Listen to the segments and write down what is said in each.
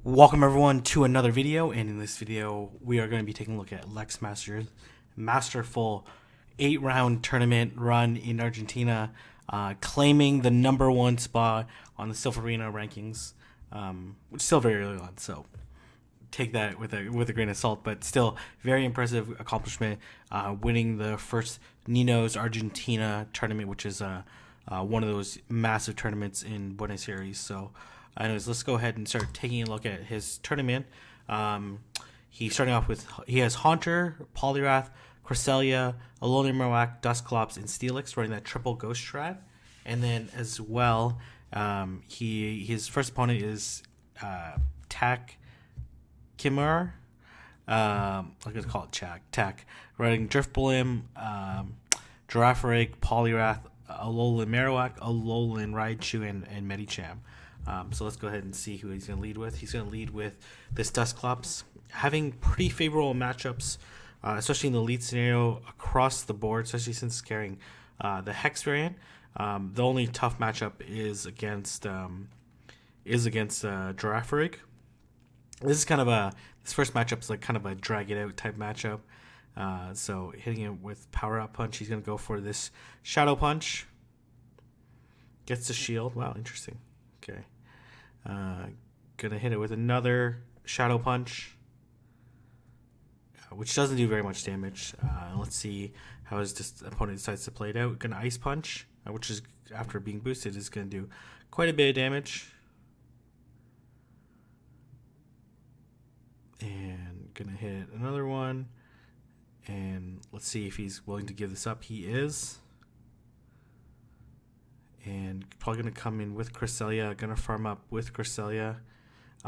Welcome everyone to another video, and in this video we are going to be taking a look at LecsMaster's masterful 8-round tournament run in Argentina, claiming the #1 spot on the Silver Arena rankings, which is still very early on, so take that with a grain of salt, but still very impressive accomplishment, winning the first Nino's Argentina tournament, which is one of those massive tournaments in Buenos Aires. So anyways, let's go ahead and start taking a look at his tournament. He's starting off with, he has Haunter, Poliwrath, Cresselia, Alolan Marowak, Dusclops, and Steelix, running that triple Ghost Strat. And then as well, his first opponent is Tak Kimura. I'm going to call it Tak. Running Drifblim, Girafarig, Poliwrath, Alolan Marowak, Alolan Raichu, and Medicham. So let's go ahead and see who he's going to lead with. He's going to lead with this Dusclops, having pretty favorable matchups, especially in the lead scenario across the board, especially since carrying the Hex variant. The only tough matchup is against Girafarig. This is kind of this first matchup is like kind of a drag it out type matchup. So hitting it with Power Up Punch, he's going to go for this Shadow Punch. Gets the shield. Wow, interesting. Okay. Gonna hit it with another Shadow Punch, which doesn't do very much damage. Let's see how his opponent decides to play it out. Gonna Ice Punch, which is, after being boosted, is gonna do quite a bit of damage. And gonna hit another one. And let's see if he's willing to give this up. He is. And probably going to come in with Cresselia. Going to farm up with Cresselia.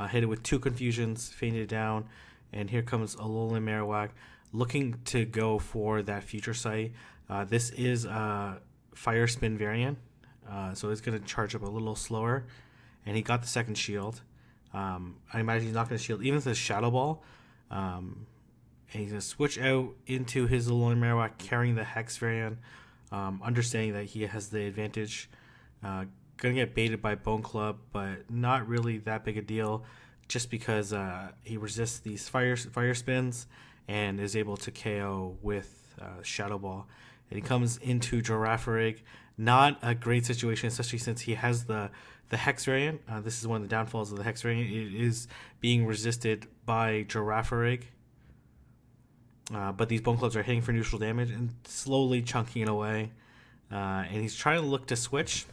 Hit it with 2 Confusions. Feint it down. And here comes Alolan Marowak, looking to go for that Future Sight. This is a Fire Spin variant. So it's going to charge up a little slower. And he got the second shield. I imagine he's not going to shield even with his Shadow Ball. And he's going to switch out into his Alolan Marowak, carrying the Hex variant. Understanding that he has the advantage. Gonna get baited by Bone Club, but not really that big a deal, just because he resists these fire spins and is able to KO with Shadow Ball. And he comes into Girafarig. Not a great situation, especially since he has the Hex variant. This is one of the downfalls of the Hex variant. It is being resisted by Girafarig. But these Bone Clubs are hitting for neutral damage and slowly chunking it away. And he's trying to look to switch.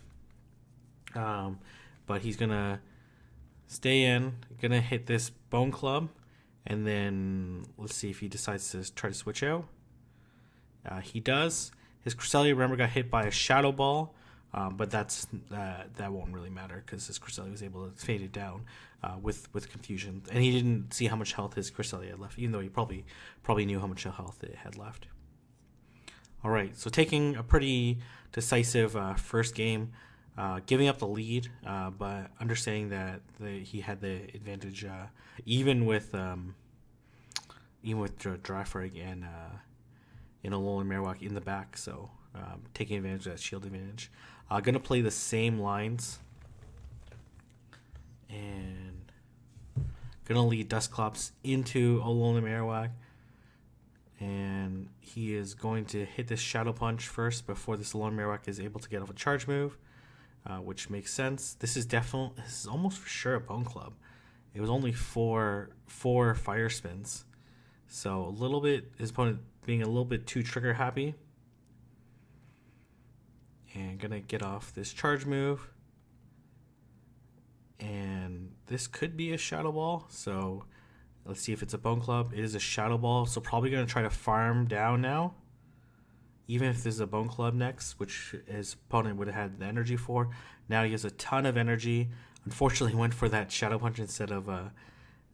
But he's going to stay in. Going to hit this Bone Club. And then let's see if he decides to try to switch out. He does. His Cresselia, remember, got hit by a Shadow Ball. But that won't really matter because his Cresselia was able to fade it down with Confusion. And he didn't see how much health his Cresselia had left, even though he probably knew how much health it had left. All right, so taking a pretty decisive first game, giving up the lead, but understanding that he had the advantage, even with Girafarig and Alolan Marowak in the back. So taking advantage of that shield advantage. Going to play the same lines. And going to lead Dusclops into Alolan Marowak. And he is going to hit this Shadow Punch first before this Alolan Marowak is able to get off a charge move, which makes sense. This is almost for sure a Bone Club. It was only four Fire Spins. So a little bit, his opponent being a little bit too trigger happy. And gonna get off this charge move. And this could be a Shadow Ball. So let's see if it's a Bone Club. It is a Shadow Ball. So probably gonna try to farm down now. Even if this is a Bone Club next, which his opponent would have had the energy for. Now he has a ton of energy. Unfortunately, he went for that Shadow Punch instead of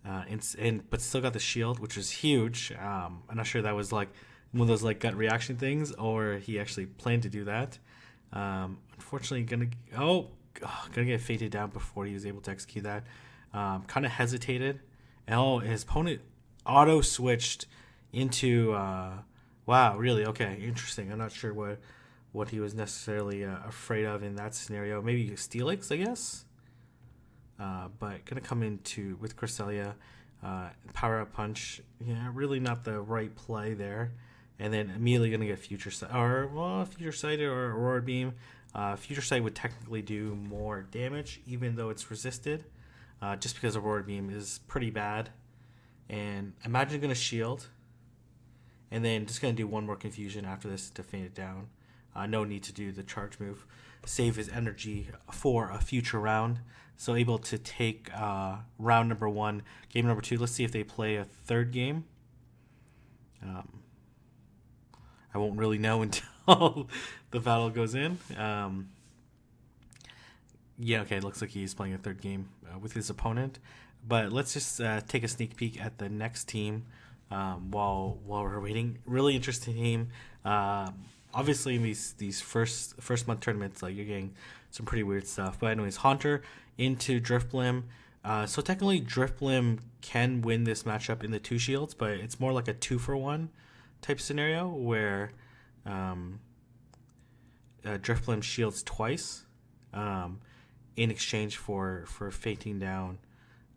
but still got the shield, which was huge. I'm not sure that was like one of those like gut reaction things, or he actually planned to do that. Unfortunately, gonna get faded down before he was able to execute that. Kind of hesitated. And his opponent auto switched into. Wow, really? Okay, interesting. I'm not sure what he was necessarily afraid of in that scenario. Maybe Steelix, I guess. but gonna come into with Cresselia, power up punch. Yeah, really not the right play there. And then immediately gonna get Future Sight or Future Sight or Aurora Beam. Future Sight would technically do more damage, even though it's resisted, just because Aurora Beam is pretty bad. And imagine gonna shield, and then just gonna do one more confusion after this to faint it down. No need to do the charge move. Save his energy for a future round. So able to take round number 1, game number 2. Let's see if they play a third game. I won't really know until the battle goes in. Yeah, okay, looks like he's playing a third game with his opponent. But let's just take a sneak peek at the next team while we're waiting. Really interesting team. Obviously, in these first month tournaments, like, you're getting some pretty weird stuff. But anyways, Haunter into Driftblim. So technically, Driftblim can win this matchup in the 2 shields, but it's more like a 2-for-1 type scenario where Driftblim shields twice in exchange for fainting down.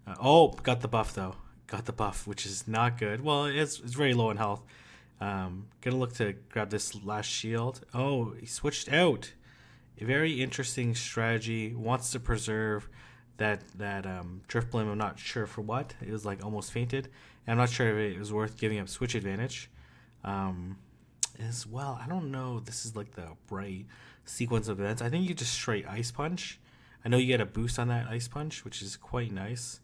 Got the buff though. Got the buff, which is not good. Well, it's very low in health. Gonna look to grab this last shield. Oh, he switched out. A very interesting strategy. Wants to preserve that Driftblim. I'm not sure for what. It was like almost fainted. And I'm not sure if it was worth giving up switch advantage. As well, I don't know. This is like the right sequence of events. I think you just straight Ice Punch. I know you get a boost on that Ice Punch, which is quite nice.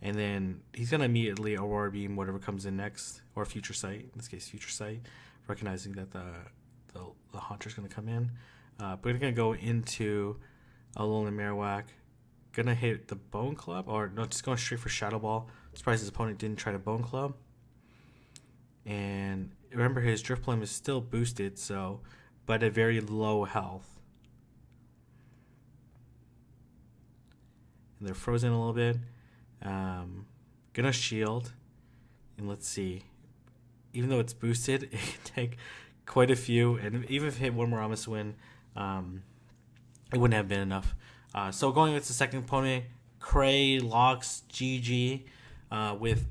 And then he's going to immediately Aurora Beam whatever comes in next, or Future Sight, in this case Future Sight, recognizing that the Haunter's going to come in. But we're going to go into Alolan Marowak. Going to hit the Bone Club, or no, just going straight for Shadow Ball. Surprised his opponent didn't try to Bone Club. And remember, his Driftblim is still boosted, but at very low health. And they're frozen a little bit. Gonna shield, and let's see. Even though it's boosted, it can take quite a few, and even if it hit one more Amos win, it wouldn't have been enough. So going with the second opponent, Cray, Lox, GG, with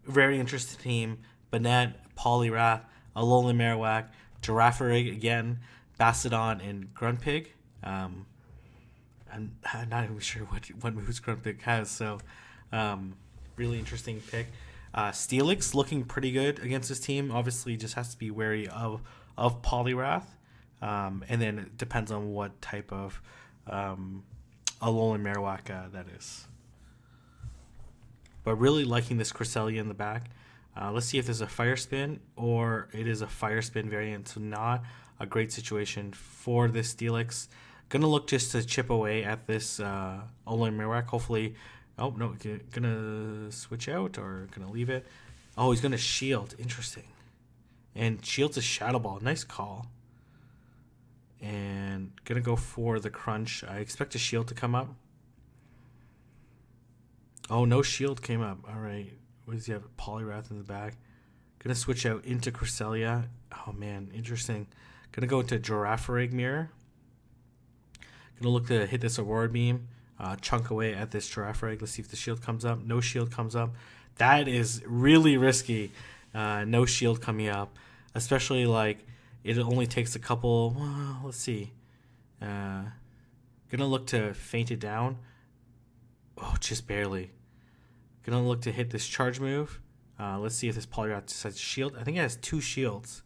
very interesting team. Banette, Poliwrath, Alolan Marowak, Girafarig again, Bastiodon, and Gruntpig. I'm not even sure what moves Gruntpig has, so really interesting pick. Steelix looking pretty good against this team. Obviously, just has to be wary of Poliwrath, and then it depends on what type of Alolan Marowak that is. But really liking this Cresselia in the back. Let's see if there's a Fire Spin, or it is a Fire Spin variant, so not a great situation for this Steelix. Gonna look just to chip away at this Alolan Marowak. Hopefully, oh no, gonna switch out or gonna leave it. Oh, he's gonna shield. Interesting. And shields a Shadow Ball. Nice call. And gonna go for the Crunch. I expect a shield to come up. Oh, no shield came up. All right. What does he have? Poliwrath in the back. Gonna switch out into Cresselia. Oh man, interesting. Gonna go into Girafarig Mirror. Gonna look to hit this Aurora Beam. Chunk away at this Girafarig. Let's see if the shield comes up. No shield comes up. That is really risky. No shield coming up. Especially like it only takes a couple. Well, let's see. Gonna look to faint it down. Oh, just barely. Gonna look to hit this charge move. Let's see if this Poliwrath decides to shield. I think it has 2 shields.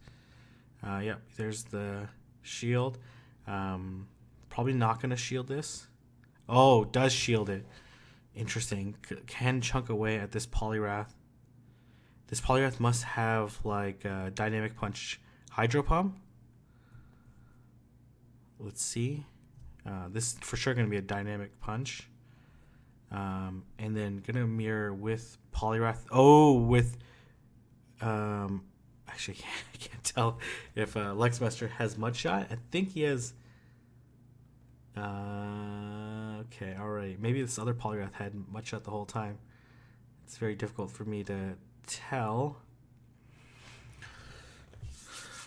Yep, there's the shield. Probably not gonna shield this. Oh, does shield it. Interesting. Can chunk away at this Poliwrath. This Poliwrath must have like a Dynamic Punch Hydro Pump. Let's see. This is for sure gonna be a Dynamic Punch. And then gonna mirror with Poliwrath. Oh, with actually I can't tell if LecsMaster has Mudshot. I think he has. Okay, all right. Maybe this other Poliwrath had Mudshot the whole time. It's very difficult for me to tell.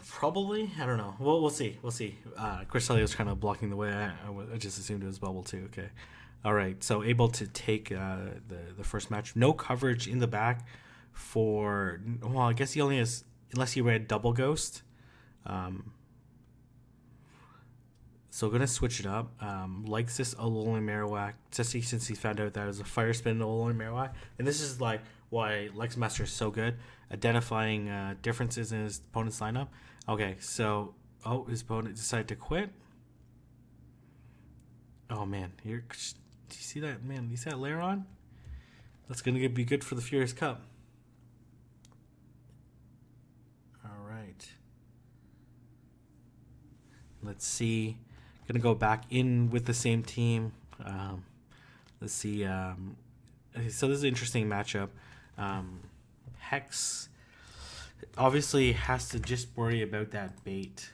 Probably, I don't know. We'll see. Cresselia was kind of blocking the way. I just assumed it was Bubble too. Okay. All right, so able to take the first match. No coverage in the back for, well, I guess he only has, unless he ran double ghost. So going to switch it up. Likes this Alolan Marowak, especially since he found out that it was a Fire Spin Alolan Marowak. And this is like why LecsMaster is so good, identifying differences in his opponent's lineup. Okay, so, his opponent decided to quit. Oh, man. Here, do you see that, man? You see that layer on? That's going to be good for the Furious Cup. All right. Let's see. Gonna go back in with the same team. Let's see. So this is an interesting matchup. Hex obviously has to just worry about that bait,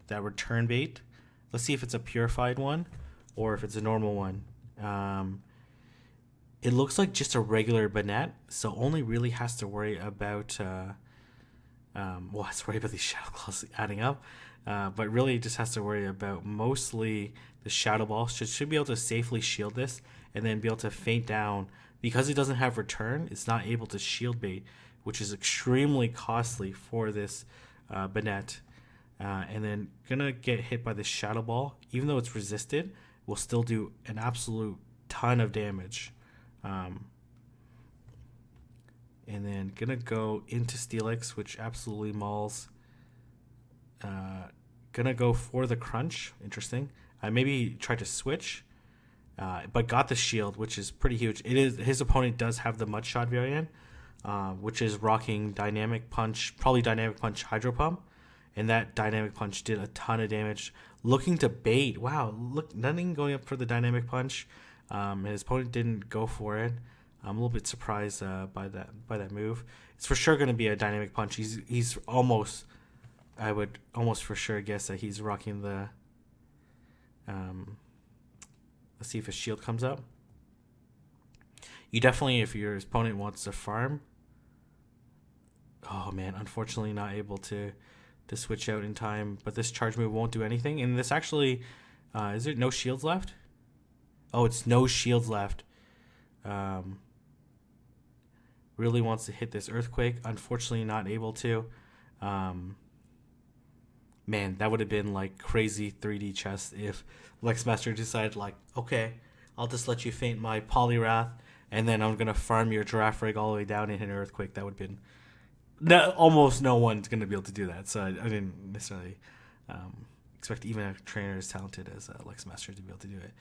that return bait. Let's see if it's a purified one or if it's a normal one. It looks like just a regular Banette, so only really has to worry about. Has to worry about these Shadow Claws adding up. But really just has to worry about mostly the Shadow Ball. Should be able to safely shield this and then be able to feint down. Because it doesn't have return, it's not able to shield bait, which is extremely costly for this Banette. And then gonna get hit by the Shadow Ball. Even though it's resisted, will still do an absolute ton of damage. And then gonna go into Steelix, which absolutely mauls. Gonna go for the crunch. Interesting. Maybe try to switch, but got the shield, which is pretty huge. It is, his opponent does have the Mud Shot variant, which is rocking Dynamic Punch, probably Dynamic Punch Hydro Pump, and that Dynamic Punch did a ton of damage. Looking to bait. Wow, look, nothing going up for the Dynamic Punch. His opponent didn't go for it. I'm a little bit surprised by that move. It's for sure going to be a Dynamic Punch. He's almost. I would almost for sure guess that he's rocking the. Let's see if his shield comes up. You definitely, if your opponent wants to farm. Oh man, unfortunately not able to switch out in time. But this charge move won't do anything. And this actually, is there no shields left? Oh, it's no shields left. Really wants to hit this Earthquake. Unfortunately not able to. Man, that would have been like crazy 3D chess if LecsMaster decided like, okay, I'll just let you feint my Poliwrath and then I'm going to farm your Giraffe Rig all the way down and hit an Earthquake. That would have been... almost no one's going to be able to do that. So I didn't necessarily expect even a trainer as talented as LecsMaster to be able to do it.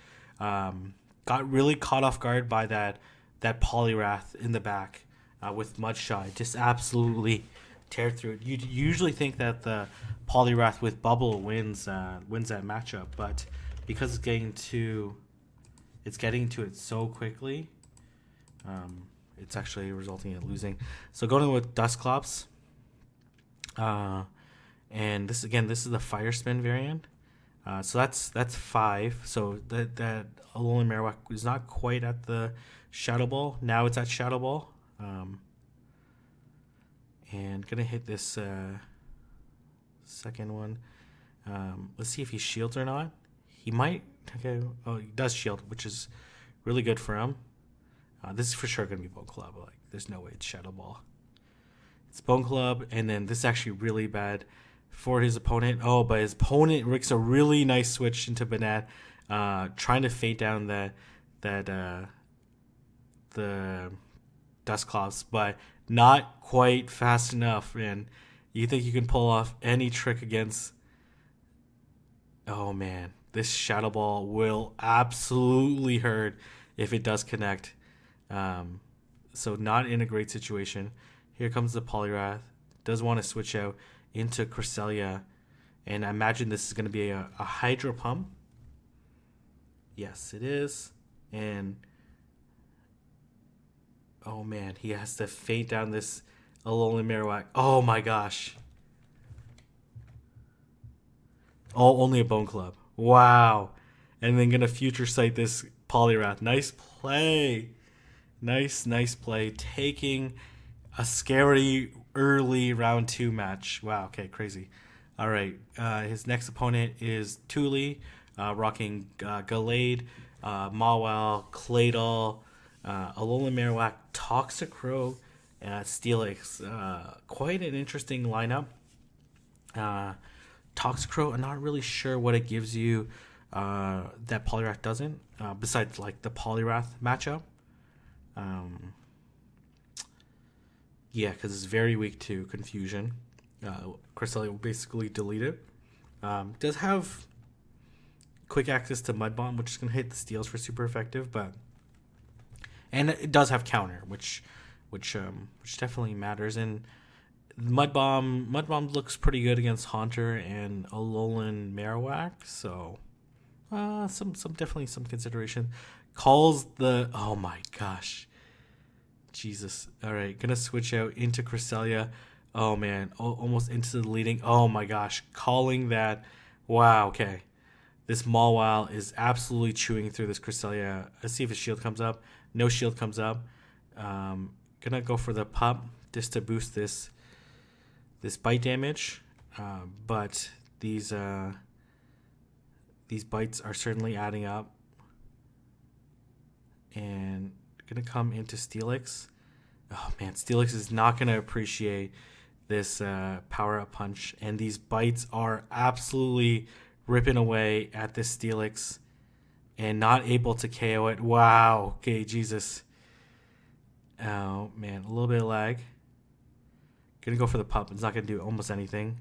Got really caught off guard by that Poliwrath in the back with Mudshot. Just absolutely... tear through it. You'd usually think that the Poliwrath with Bubble wins that matchup, but because it's getting to it so quickly, it's actually resulting in losing. So going with Dusclops, and this is the Fire Spin variant. So that's 5. So that Alolan Marowak is not quite at the Shadow Ball. Now it's at Shadow Ball. And gonna hit this second one. Let's see if he shields or not. He might. Okay. Oh, he does shield, which is really good for him. This is for sure gonna be Bone Club. Like, there's no way it's Shadow Ball. It's Bone Club, and then this is actually really bad for his opponent. Oh, but his opponent rigs a really nice switch into Banette, trying to feint down the Dusclops, but not quite fast enough. And you think you can pull off any trick against... Oh man, this Shadow Ball will absolutely hurt if it does connect. So not in a great situation. Here comes the Poliwrath. Does want to switch out into Cresselia, and I imagine this is going to be a Hydro Pump. Yes, it is. And oh man, he has to feint down this Alolan Marowak. Oh my gosh. Oh, only a Bone Club. Wow. And then gonna future sight this Poliwrath. Nice play. Nice play. Taking a scary early round 2 match. Wow, okay, crazy. All right, his next opponent is Thule, rocking Gallade. Mawile, Claydol, Alolan Marowak, Toxicroak, Steelix. Quite an interesting lineup. Toxicroak, I'm not really sure what it gives you that Poliwrath doesn't, besides like the Poliwrath matchup. Yeah, because it's very weak to Confusion. Cresselia will basically delete it. Does have quick access to Mud Bomb, which is going to hit the steals for super effective, and it does have counter, which definitely matters. And Mud Bomb looks pretty good against Haunter and Alolan Marowak, so definitely some consideration. Calls the oh my gosh, Jesus! All right, gonna switch out into Cresselia. Oh man, almost into the leading. Oh my gosh, calling that. Wow. Okay, this Mawile is absolutely chewing through this Cresselia. Let's see if his shield comes up. No shield comes up. Gonna go for the pup just to boost this bite damage. But these bites are certainly adding up. And gonna come into Steelix. Oh man, Steelix is not gonna appreciate this power up punch, and these bites are absolutely ripping away at this Steelix and not able to KO it. Wow. Okay, Jesus. Oh man, a little bit of lag. Gonna go for the pup. It's not gonna do almost anything,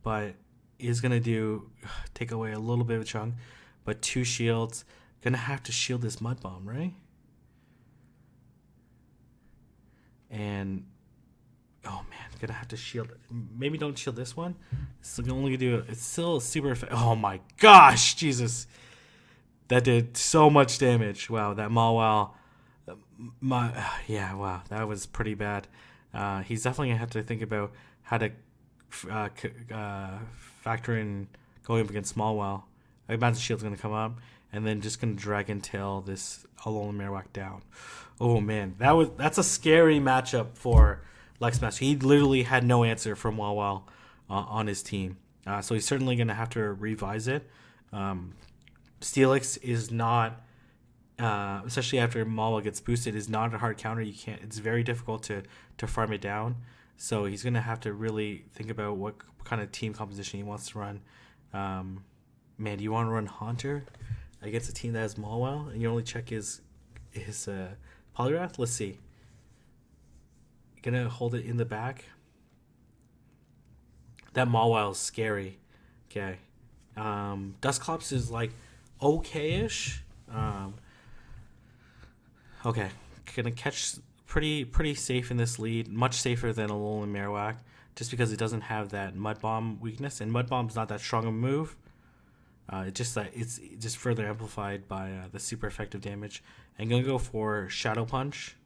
but is gonna take away a little bit of a chunk. But 2 shields. Gonna have to shield this Mud Bomb, right? And oh man, gonna have to shield it. Maybe don't shield this one. It's only gonna do. It's still super effective. Oh my gosh, Jesus! That did so much damage. Wow, that Mawile. Wow, that was pretty bad. He's definitely gonna have to think about how to factor in going up against Mawile. I imagine Shield's gonna come up, and then just gonna Dragon Tail this Alolan Marowak down. Oh man, that's a scary matchup for LecsMaster. He literally had no answer from Mawile on his team, so he's certainly gonna have to revise it. Steelix is not, especially after Mawile gets boosted, is not a hard counter. It's very difficult to farm it down. So he's gonna have to really think about what kind of team composition he wants to run. Man, do you want to run Haunter against a team that has Mawile and you only check his Poliwrath? Let's see. Gonna hold it in the back. That Mawile is scary. Okay. Dusclops is like okay-ish. Okay. Gonna catch pretty safe in this lead. Much safer than Alolan Marowak, just because it doesn't have that Mud Bomb weakness, and Mud Bomb's not that strong a move. It's just further amplified by the super effective damage. I'm gonna go for Shadow Punch.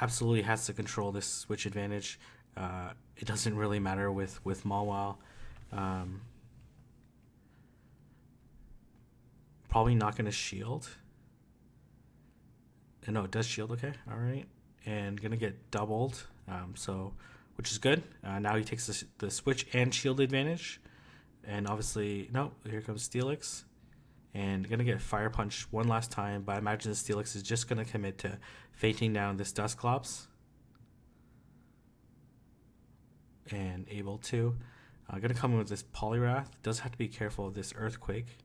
Absolutely has to control this switch advantage. It doesn't really matter with Mawile. Probably not gonna shield. No, it does shield. Okay, all right, and gonna get doubled. Which is good. Now he takes the switch and shield advantage. And obviously, no, here comes Steelix. And gonna get Fire Punch one last time, but I imagine the Steelix is just gonna commit to fainting down this Dusclops. And able to. Gonna come in with this Poliwrath. Does have to be careful of this Earthquake.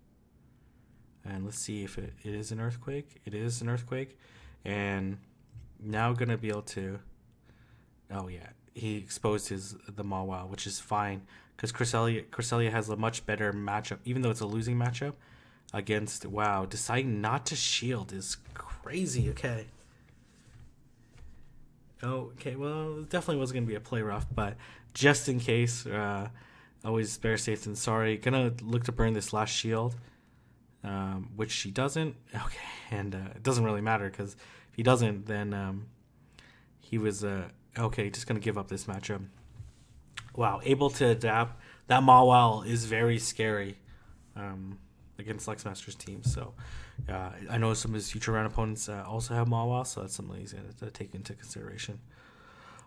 And let's see if it is an Earthquake. It is an Earthquake. And now gonna be able to. Oh yeah, he exposed the Mawile, which is fine. Because Cresselia has a much better matchup, even though it's a losing matchup, against, wow, deciding not to shield is crazy. Okay. Okay, well, it definitely wasn't going to be a play rough, but just in case, always better safe than sorry. Gonna look to burn this last shield, which she doesn't. Okay, and it doesn't really matter, because if he doesn't, then he was, okay, just going to give up this matchup. Wow, able to adapt. That Mawile is very scary against LecsMaster's team. So I know some of his future round opponents also have Mawile, so that's something he's going to take into consideration.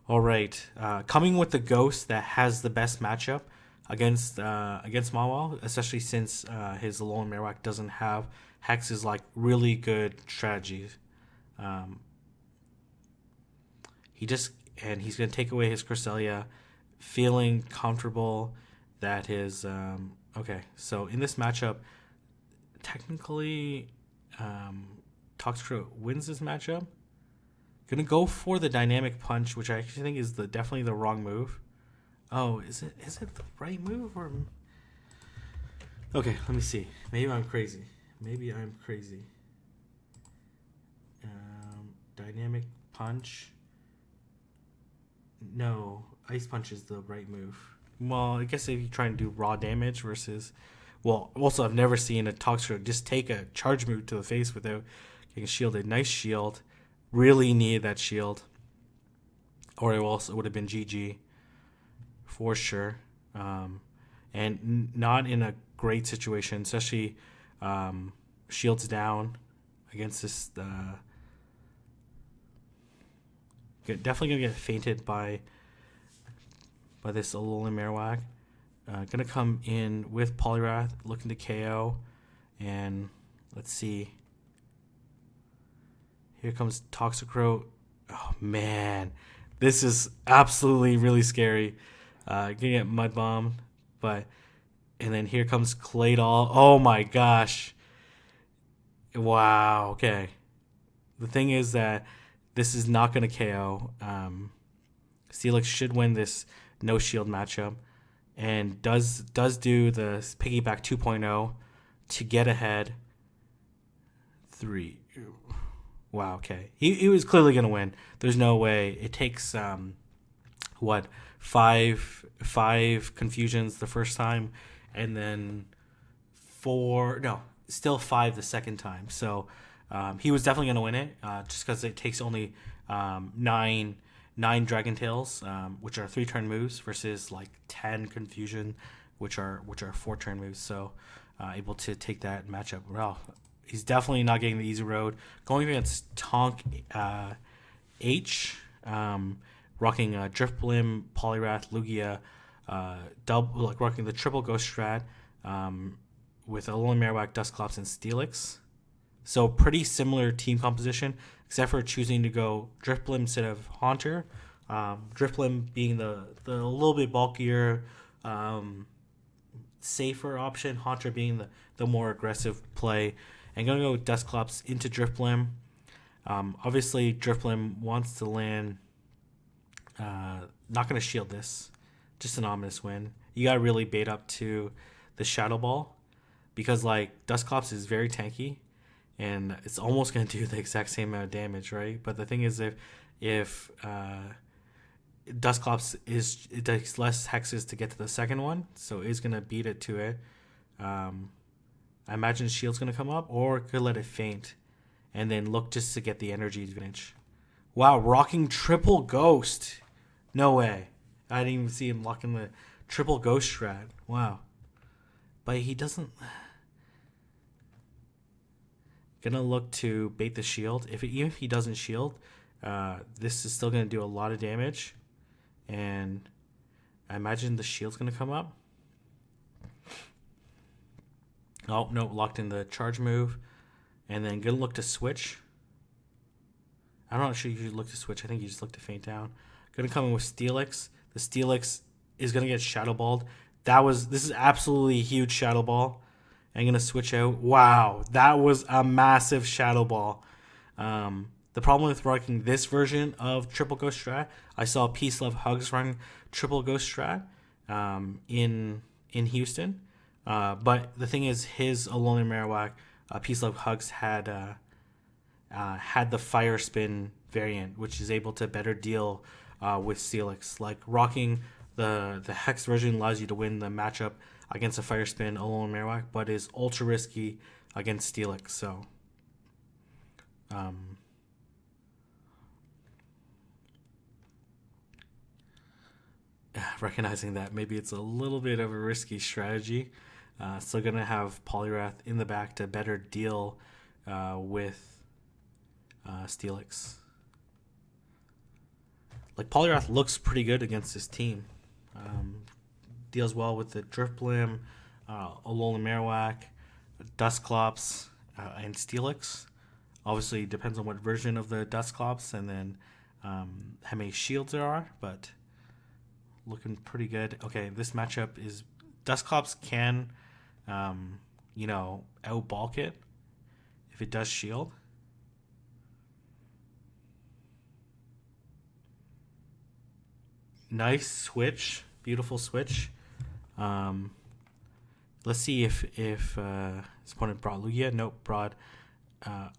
All right, coming with the Ghost that has the best matchup against Mawile, especially since his Alolan Marowak doesn't have Hex's like really good strategies. Um, he's gonna take away his Cresselia, feeling comfortable that his okay. So in this matchup, technically, Toxicroak wins this matchup. Gonna go for the dynamic punch, which I actually think is definitely the wrong move. Oh, is it the right move or? Okay, let me see. Maybe I'm crazy. Dynamic punch. No, ice punch is the right move. Well, I guess if you try and do raw damage versus, well, also I've never seen a Toxicroak just take a charge move to the face without getting shielded. Nice shield. Really needed that shield, or it would have been GG for sure. And not in a great situation, especially shields down against this. Definitely gonna get fainted by this Alolan Marowak. Gonna come in with Poliwrath, looking to KO, and let's see. Here comes Toxicroak. Oh man, this is absolutely really scary. Gonna get mud bombed, and then here comes Claydol. Oh my gosh! Wow. Okay. The thing is that this is not gonna KO. Steelix should win this no shield matchup, and does do the piggyback 2.0 to get ahead. 3. Wow, okay. He was clearly going to win. There's no way. It takes, five confusions the first time, and then still 5 the second time. So he was definitely going to win it, just because it takes only 9 Dragon Tails, which are 3-turn moves, versus like 10 confusion, which are 4-turn moves. So able to take that matchup well. He's definitely not getting the easy road. Going against Tonk H, rocking Drifblim, Poliwrath, Lugia, rocking the triple Ghost Strat with Alolan Marowak, Dusclops, and Steelix. So pretty similar team composition, except for choosing to go Drifblim instead of Haunter. Drifblim being the little bit bulkier, safer option. Haunter being the more aggressive play. And going to go with Dusclops into Drifblim. Obviously, Drifblim wants to land. Not going to shield this. Just an ominous win. You got to really bait up to the Shadow Ball, because like Dusclops is very tanky, and it's almost going to do the exact same amount of damage, right? But the thing is, if Dusclops it takes less hexes to get to the second one, so it's going to beat it to it. I imagine shield's going to come up, or could let it faint and then look just to get the energy advantage. Wow, rocking triple ghost. No way. I didn't even see him locking the triple ghost strat. Wow. But he doesn't. Gonna look to bait the shield. Even if he doesn't shield, this is still gonna do a lot of damage. And I imagine the shield's gonna come up. Oh, no, locked in the charge move. And then gonna look to switch. I'm not sure you look to switch. I think you just look to faint down. Gonna come in with Steelix. The Steelix is gonna get Shadow Balled. This is absolutely a huge Shadow Ball. I'm gonna switch out. Wow, that was a massive Shadow Ball. The problem with rocking this version of Triple Ghost Strat, I saw Peace Love Hugs run Triple Ghost Strat in Houston. But the thing is, his Alolan Marowak, Peace Love Hugs had the Fire Spin variant, which is able to better deal with Steelix. Like rocking the Hex version allows you to win the matchup against a Fire Spin Alolan Marowak, but is ultra risky against Steelix. So, recognizing that maybe it's a little bit of a risky strategy. Still going to have Poliwrath in the back to better deal with Steelix. Like, Poliwrath looks pretty good against this team. deals well with the Drifblim, Alolan Marowak, Dusclops, and Steelix. Obviously, it depends on what version of the Dusclops and then how many shields there are, but looking pretty good. Okay, this matchup is Dusclops can, outbulk it if it does shield. Nice switch, beautiful switch. Let's see if his opponent brought Lugia. Nope, brought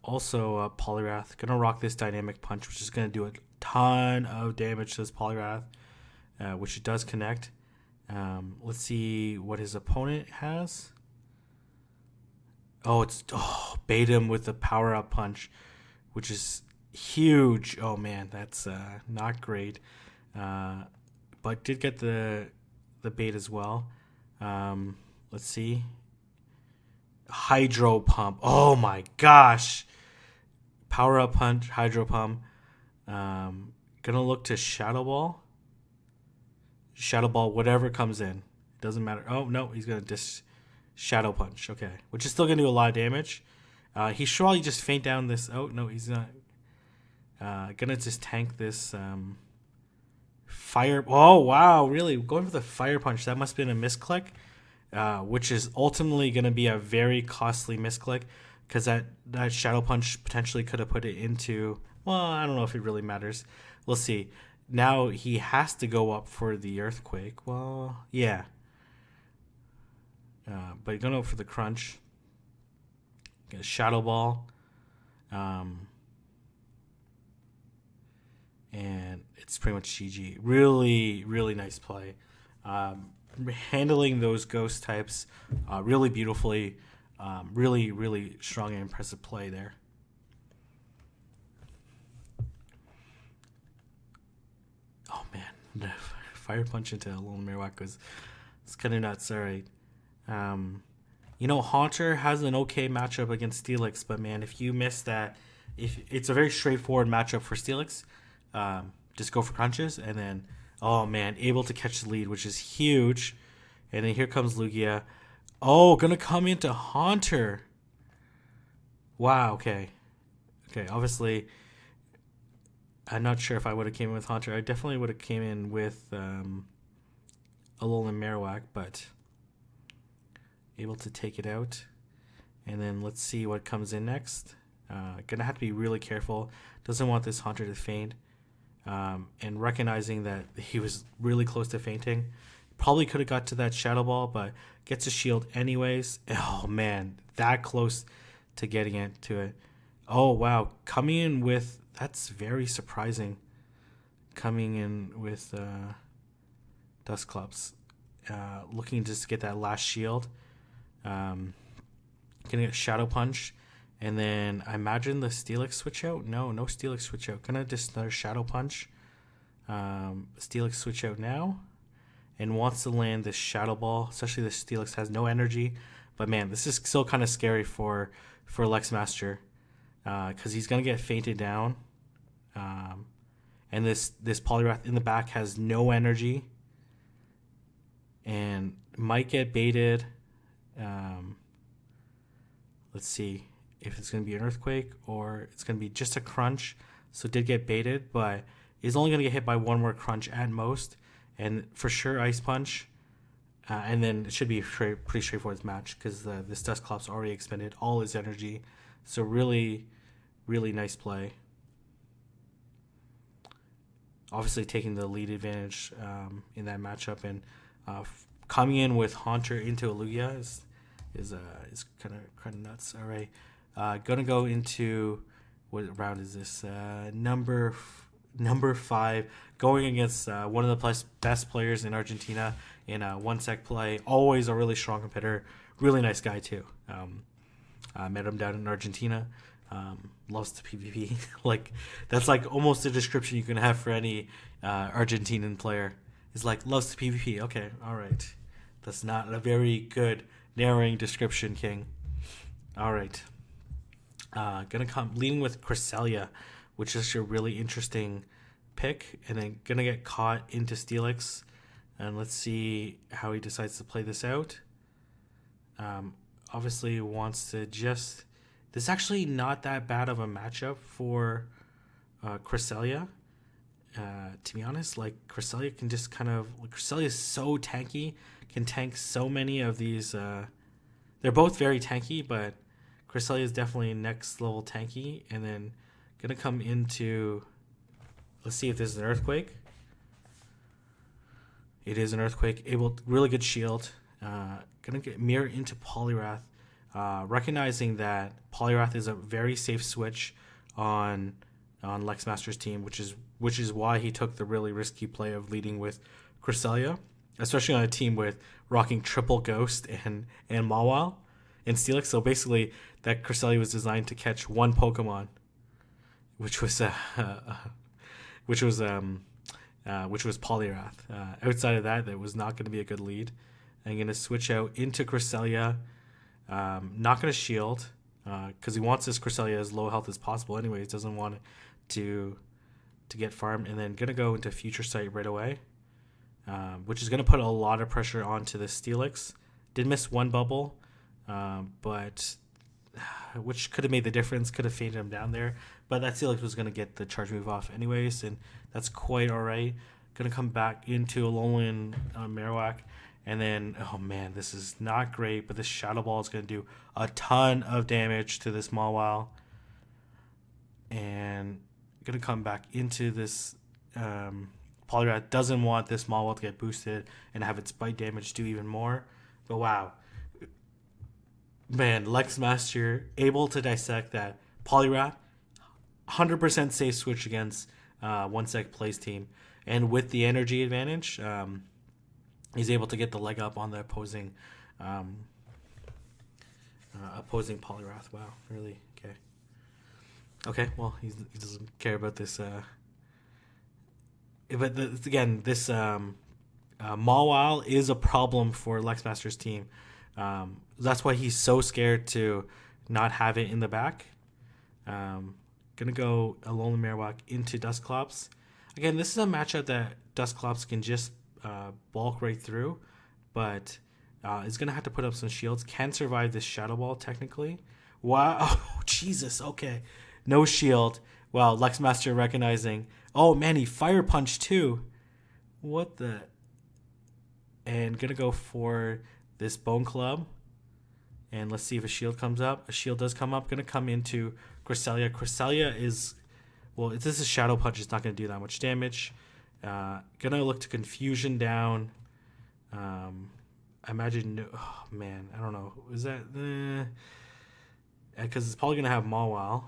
also Poliwrath. Gonna rock this Dynamic Punch, which is gonna do a ton of damage to this Poliwrath, which it does connect. Let's see what his opponent has. Bait him with the Power Up Punch, which is huge. Oh man, that's not great. But did get the bait as well. Let's see. Hydro Pump. Oh my gosh. Power Up Punch, Hydro Pump. Gonna look to Shadow Ball. Shadow Ball, whatever comes in. It doesn't matter. Oh, no, he's gonna Shadow Punch. Okay. Which is still gonna do a lot of damage. He should probably just faint down this. Oh, no, he's not. Gonna just tank this Fire. Oh, wow, really? Going for the Fire Punch. That must have been a misclick. Which is ultimately going to be a very costly misclick because that Shadow Punch potentially could have put it into, well, I don't know if it really matters. We'll see. Now he has to go up for the Earthquake. Well, yeah. But going up for the Crunch. Get a Shadow Ball. And it's pretty much GG. Really, really nice play. Handling those ghost types really beautifully. Really, really strong and impressive play there. Oh man, the Fire Punch into Alolan Marowak it's kind of nuts. All right. Haunter has an okay matchup against Steelix, but man, if you miss that, if it's a very straightforward matchup for Steelix, just go for crunches and then. Oh, man, able to catch the lead, which is huge. And then here comes Lugia. Oh, going to come into Haunter. Wow, okay. Okay, obviously, I'm not sure if I would have came in with Haunter. I definitely would have came in with Alolan Marowak, but able to take it out. And then let's see what comes in next. Going to have to be really careful. Doesn't want this Haunter to faint. And recognizing that he was really close to fainting. Probably could have got to that Shadow Ball, but gets a shield anyways. Oh, man, that close to getting it to it. Oh, wow. Coming in with... That's very surprising. Coming in with Dusclops. Looking just to get that last shield. Gonna get Shadow Punch. And then I imagine the Steelix switch out. No Steelix switch out. Gonna just another Shadow Punch. Steelix switch out now. And wants to land this Shadow Ball. Especially the Steelix has no energy. But man, this is still kind of scary for LecsMaster. Because he's gonna get fainted down. And this Poliwrath in the back has no energy. And might get baited. Let's see if it's going to be an Earthquake or it's going to be just a Crunch. So it did get baited, but is only going to get hit by one more Crunch at most. And for sure, Ice Punch. And then it should be a pretty straightforward match because this Dusclops already expended all his energy. So really, really nice play. Obviously taking the lead advantage in that matchup. And coming in with Haunter into a Lugia is kind of nuts. All right. Gonna go into what round is this? Number 5, going against one of the best players in Argentina in one sec play. Always a really strong competitor. Really nice guy too. Met him down in Argentina. Loves to PvP. That's almost a description you can have for any Argentinian player. Is loves to PvP. Okay, all right. That's not a very good narrowing description, King. All right. Gonna come leading with Cresselia, which is a really interesting pick, and then gonna get caught into Steelix. And let's see how he decides to play this out. Obviously wants to just... This is actually not that bad of a matchup for Cresselia. To be honest, like Cresselia can just kind of... Cresselia is so tanky, can tank so many of these... they're both very tanky, but Cresselia is definitely next level tanky. And then gonna come into... Let's see if this is an Earthquake. It is an Earthquake. Really good shield. Gonna get mirror into Poliwrath. Recognizing that Poliwrath is a very safe switch on LecsMaster's team, which is why he took the really risky play of leading with Cresselia, especially on a team with rocking triple Ghost and Mawile and Steelix. So basically, that Cresselia was designed to catch one Pokemon, which was Poliwrath. Outside of that, was not going to be a good lead. I'm going to switch out into Cresselia. Not going to shield because he wants this Cresselia as low health as possible anyways. Doesn't want it to get farmed. And then going to go into Future Sight right away, which is going to put a lot of pressure onto the Steelix. Did miss one bubble, but which could have made the difference. Could have faded him down there. But that Steelix was going to get the charge move off anyways, and that's quite all right. Going to come back into Alolan Marowak. And then, oh man, this is not great, but this Shadow Ball is going to do a ton of damage to this Mawile. And going to come back into this Poliwrath. Doesn't want this Mawile to get boosted and have its bite damage do even more. But wow. Man, LecsMaster able to dissect that Poliwrath. 100% safe switch against one sec plays team. And with the energy advantage... he's able to get the leg up on the opposing Poliwrath. Wow, really? Okay, well, he doesn't care about this. But this Mawile is a problem for LecsMaster's team. That's why he's so scared to not have it in the back. Gonna go Alolan Marowak into Dusclops. Again, this is a matchup that Dusclops can just bulk right through, but is going to have to put up some shields. Can survive this Shadow Ball, technically. Wow. Oh, Jesus. Okay. No shield. Wow. LecsMaster recognizing. Oh, man, he Fire Punch, too. What the... And going to go for this Bone Club. And let's see if a shield comes up. A shield does come up. Going to come into Cresselia. Cresselia is... Well, if this is Shadow Punch, it's not going to do that much damage. Gonna look to Confusion down. I imagine... Oh, man. I don't know. Is that... Because it's probably going to have Mawile.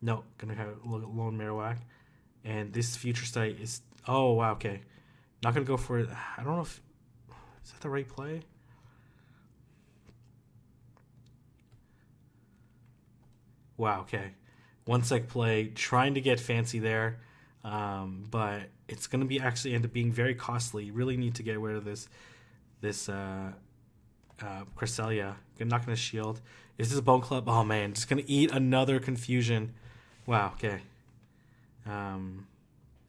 No. Going to have Lone Marowak. And this Future Sight is... Oh, wow. Okay. Not going to go for it. I don't know if... Is that the right play? Wow. Okay. One sec play. Trying to get fancy there. But it's going to be actually end up being very costly. You really need to get rid of this Cresselia. I'm not going to shield. Is this a Bone Club? Oh, man. Just going to eat another Confusion. Wow, okay.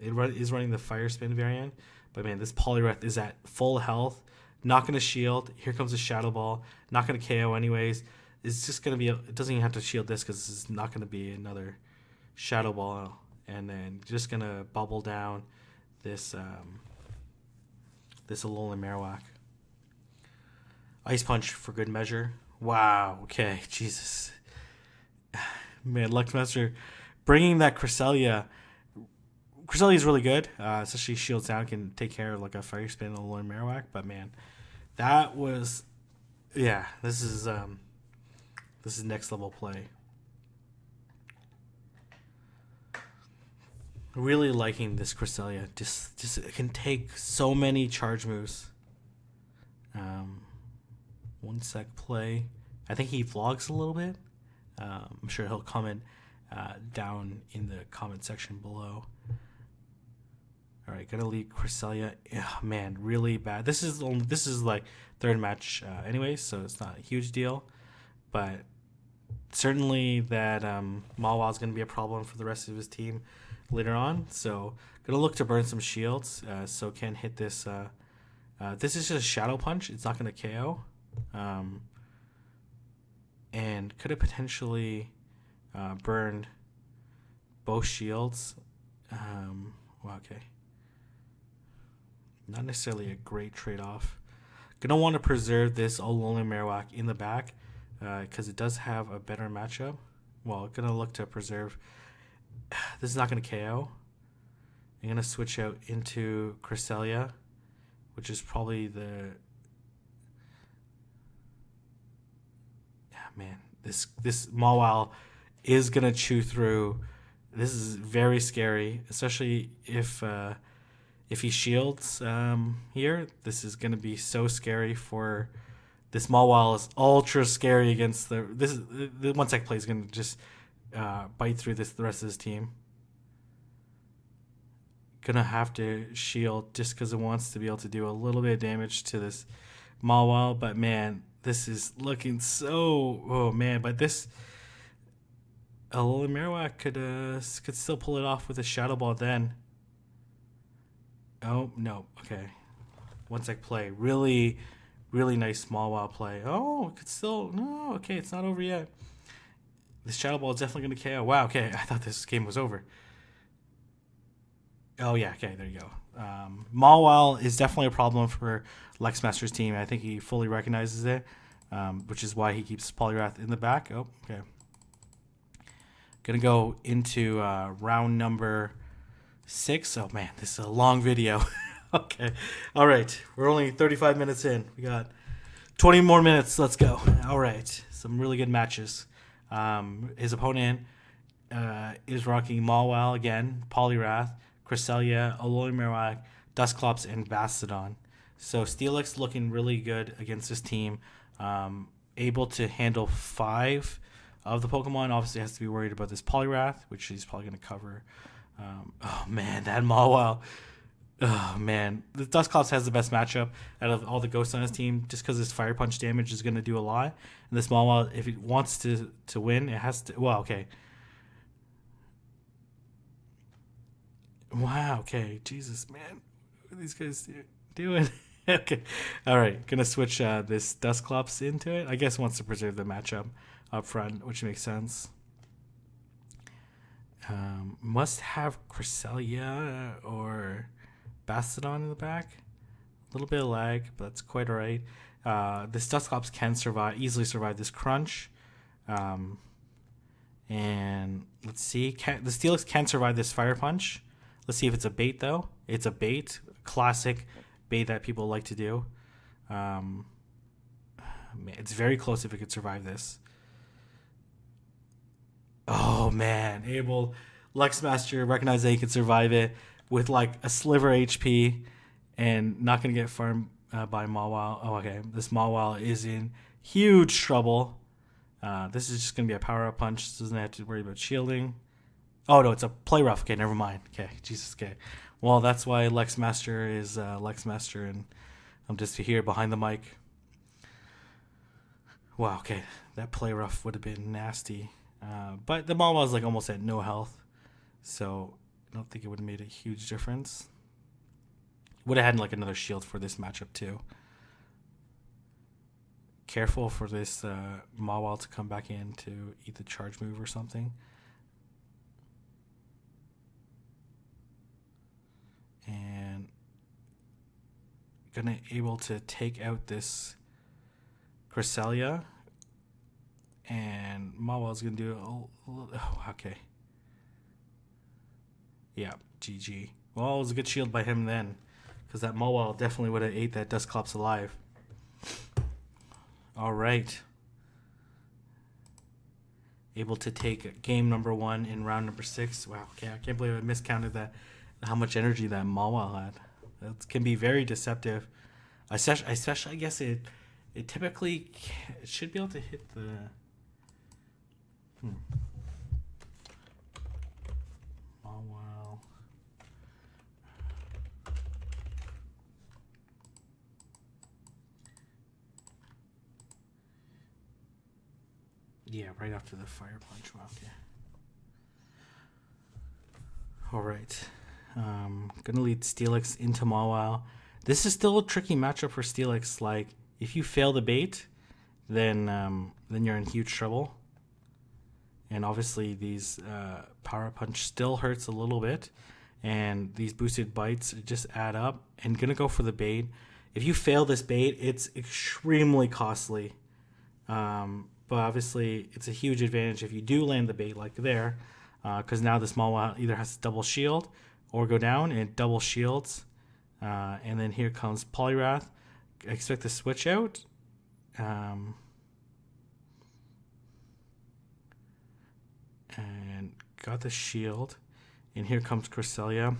It is running the Fire Spin variant. But, man, this Poliwrath is at full health. Not going to shield. Here comes a Shadow Ball. Not going to KO anyways. It's just going to be... It doesn't even have to shield this because this is not going to be another Shadow Ball. And then just going to bubble down this Alolan Marowak. Ice Punch for good measure. Wow. Okay. Jesus. Man, LecsMaster bringing that Cresselia. Cresselia is really good. Especially shields down, can take care of like a Fire Spin Alolan Marowak. But man, that was... Yeah, this is next level play. Really liking this Cresselia. Just it can take so many charge moves. One sec play. I think he vlogs a little bit. I'm sure he'll comment down in the comment section below. All right, gonna leave Cresselia. Ugh, man, really bad. This is like third match anyway, so it's not a huge deal. But certainly that Mawile is gonna be a problem for the rest of his team. later on. So gonna look to burn some shields, so can hit this. This is just a shadow punch. It's not gonna KO, and could have potentially burned both shields. Well, okay, not necessarily a great trade-off. Gonna want to preserve this Alolan Marowak in the back because it does have a better matchup. Well, gonna look to preserve. This is not gonna KO. I'm gonna switch out into Cresselia, which is probably the. Man, this Mawile is gonna chew through. This is very scary, especially if he shields here. This is gonna be so scary for this Mawile. Is ultra scary against the. This is the one sec play is gonna just bite through the rest of his team. Gonna have to shield just because it wants to be able to do a little bit of damage to this Mawile, but man, this is looking so. Oh man, but this Alolan Marowak could still pull it off with a Shadow Ball then. Oh no, okay. One sec play, really nice Mawile play. Oh, it could still no. Okay, it's not over yet. This Shadow Ball is definitely gonna KO. Wow, okay, I thought this game was over. Oh yeah, okay, there you go. Mawile is definitely a problem for LecsMaster's team. I think he fully recognizes it, which is why he keeps Poliwrath in the back. Oh, okay. Gonna go into round number 6. Oh man, this is a long video. Okay, all right. We're only 35 minutes in. We got 20 more minutes. Let's go. All right, some really good matches. His opponent is rocking Mawile again, Poliwrath, Cresselia, Alolan Marowak, Dusclops, and Bastiodon. So Steelix looking really good against this team. Able to handle 5 of the Pokemon. Obviously has to be worried about this Poliwrath, which he's probably going to cover. Oh man, that Mawile. Oh man, the Dusclops has the best matchup out of all the ghosts on his team, just because his Fire Punch damage is going to do a lot. And this Mawile, if it wants to win, it has to. Well, okay. Wow, okay. Jesus, man. What are these guys doing? Okay. All right. Gonna switch this Dusclops into it. I guess wants to preserve the matchup up front, which makes sense. Must have Cresselia or Bastiodon in the back. A little bit of lag, but that's quite alright. This Dusclops can easily survive this crunch. And let's see. The Steelix can survive this Fire Punch. Let's see if it's a bait, though. It's a bait. Classic bait that people like to do. It's very close if it could survive this. Oh, man. LecsMaster recognized that he could survive it with like a sliver HP and not going to get farmed by Mawile. Oh, okay. This Mawile is in huge trouble. This is just going to be a power-up punch. Doesn't have to worry about shielding. Oh, no, it's a play rough. Okay, never mind. Okay, Jesus, okay. Well, that's why LecsMaster is LecsMaster, and I'm just here behind the mic. Wow, okay. That play rough would have been nasty. But the Mawile is like almost at no health, so I don't think it would have made a huge difference. Would have had like another shield for this matchup, too. Careful for this Mawile to come back in to eat the charge move or something. And gonna able to take out this Cresselia, and Mawile's gonna do okay. Yeah, GG. Well, it was a good shield by him then, because that Mawile definitely would have ate that Dusclops alive. All right. Able to take game number 1 in round number 6. Wow, okay, I can't believe I miscounted that. How much energy that Mawile had. That can be very deceptive. Especially I guess it typically should be able to hit the. Mawile. Yeah, right after the Fire Punch. Wow, okay. All right. Gonna lead Steelix into Mawile. This is still a tricky matchup for Steelix. Like, if you fail the bait, then you're in huge trouble. And obviously, these Power Punch still hurts a little bit, and these boosted bites just add up. And gonna go for the bait. If you fail this bait, it's extremely costly. But obviously, it's a huge advantage if you do land the bait like there, because now the small one either has to double shield or go down, and it double shields. And then here comes Poliwrath. I expect to switch out. And got the shield. And here comes Cresselia.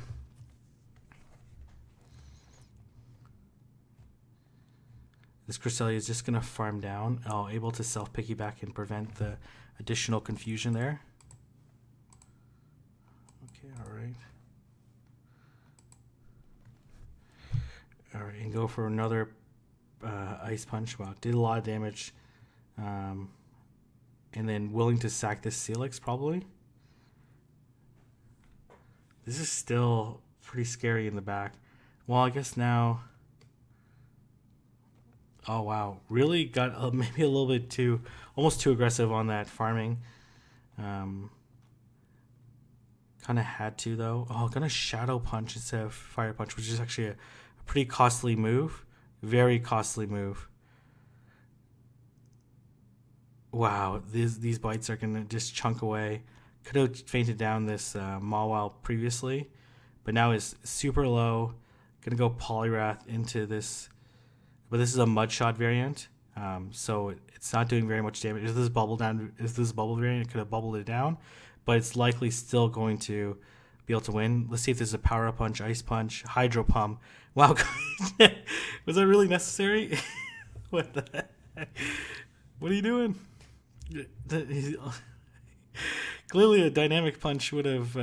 This Cresselia is just going to farm down. Oh, able to self-piggyback and prevent the additional confusion there. Okay, alright. Alright, and go for another Ice Punch. Wow, did a lot of damage. And then willing to sack this Steelix, probably. This is still pretty scary in the back. Well, I guess now... Oh, wow. Really got maybe a little bit too... Almost too aggressive on that farming. Kind of had to, though. Oh, gonna Shadow Punch instead of Fire Punch, which is actually a pretty costly move. Very costly move. Wow, these bites are going to just chunk away. Could have fainted down this Mawile previously, but now is super low. Going to go Poliwrath into this, but this is a Mud Shot variant, so it's not doing very much damage. Is this bubble variant? It could have bubbled it down, but it's likely still going to be able to win. Let's see if there's a Power Punch, Ice Punch, Hydro Pump. Wow, was that really necessary? What the heck? What are you doing? Clearly a Dynamic Punch would have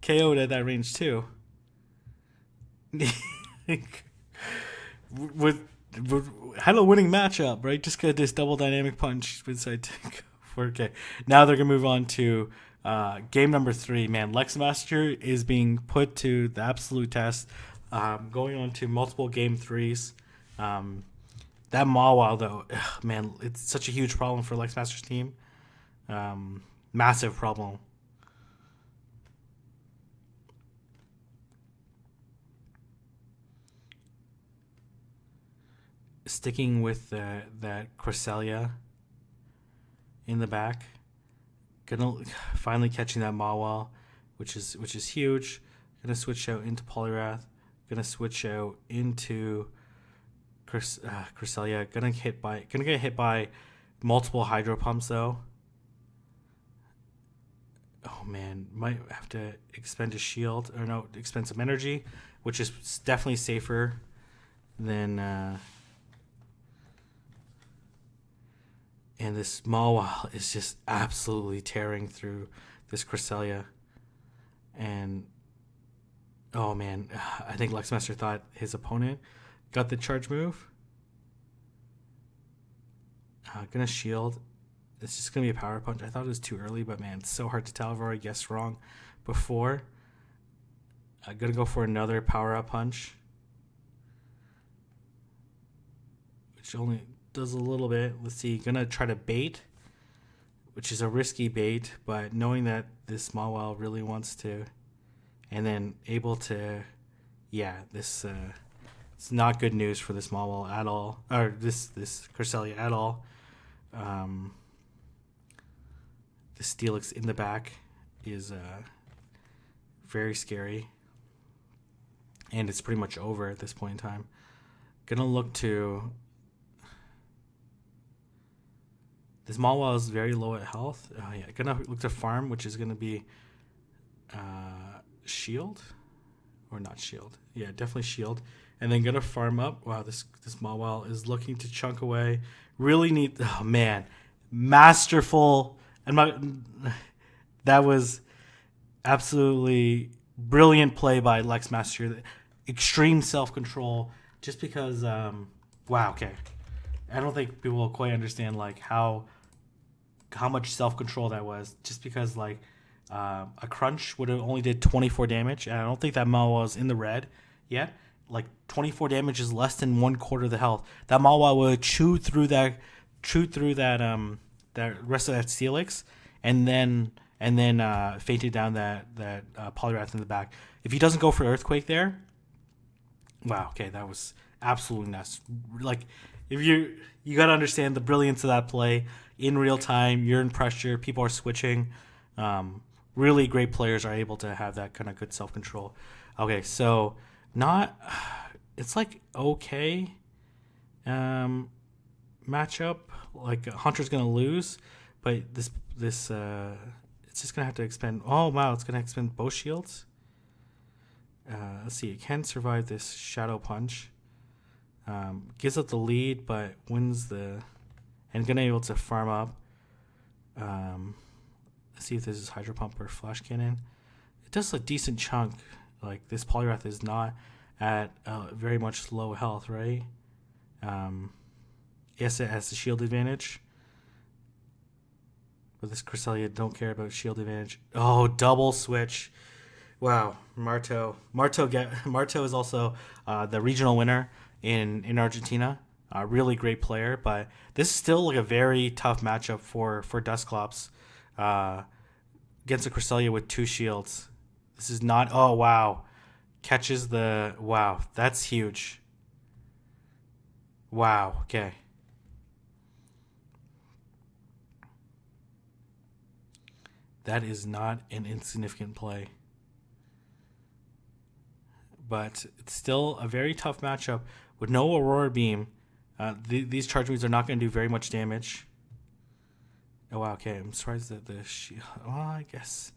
KO'd at that range too. Had a winning matchup, right? Just got this double Dynamic Punch decided to go for. Okay, now they're gonna move on to game number 3. Man, LecsMaster is being put to the absolute test. Going on to multiple game 3s. That Mawile, though, man, it's such a huge problem for LecsMaster's team. Massive problem. Sticking with that Cresselia in the back. Finally catching that Mawile, which is huge. Gonna switch out into Poliwrath. Gonna switch out into Cresselia. Gonna get hit by multiple Hydro Pumps though. Oh man, might have to expend a shield or no, expend some energy, which is definitely safer than. And this Mawile is just absolutely tearing through this Cresselia, and oh man, I think LecsMaster thought his opponent got the charge move. Gonna shield. It's just gonna be a Power Punch. I thought it was too early, but man, it's so hard to tell. I've already guessed wrong before. I'm gonna go for another Power Up Punch, which only does a little bit. Let's see. Gonna try to bait, which is a risky bait, but knowing that this Mawile really wants to, and then able to, yeah, this it's not good news for this Mawile at all, or this Cresselia at all. The Steelix in the back is very scary, and it's pretty much over at this point in time. Gonna look to. This Mawile is very low at health. Oh yeah, gonna look to farm, which is gonna be shield, or not shield. Yeah, definitely shield. And then gonna farm up. Wow, this Mawile is looking to chunk away. Really need. Oh man, masterful. And that was absolutely brilliant play by LecsMaster. Extreme self-control. Just because. Wow. Okay. I don't think people will quite understand like how much self-control that was. Just because like A crunch would have only did 24 damage, and I don't think that Malwa was in the red yet. Like 24 damage is less than 1/4 of the health. That Malwa would chew through that that rest of that Steelix, and then fainted down that Poliwrath in the back. If he doesn't go for Earthquake there, wow, okay, that was absolutely nuts. Like, if you got to understand the brilliance of that play in real time. You're in pressure. People are switching. Really great players are able to have that kind of good self control. Okay, so not. It's like okay. Matchup. Like Hunter's gonna lose, but this it's just gonna have to expend. Oh wow, it's gonna expend both shields. Let's see, it can survive this Shadow Punch. Gives up the lead, but wins the... And gonna be able to farm up. Let's see if this is Hydro Pump or Flash Cannon. It does a decent chunk. Like, this Poliwrath is not at very much low health, right? Yes, it has the shield advantage. But this Cresselia don't care about shield advantage. Oh, double switch. Wow, Marto is also the regional winner in Argentina. A really great player, but this is still like a very tough matchup for Dusclops against a Cresselia with 2 shields. This is not... Oh, wow. Catches the... Wow, that's huge. Wow, okay. That is not an insignificant play. But it's still a very tough matchup with no Aurora Beam. These charge moves are not going to do very much damage. Oh, wow, okay. I'm surprised that the shield... Oh, I guess...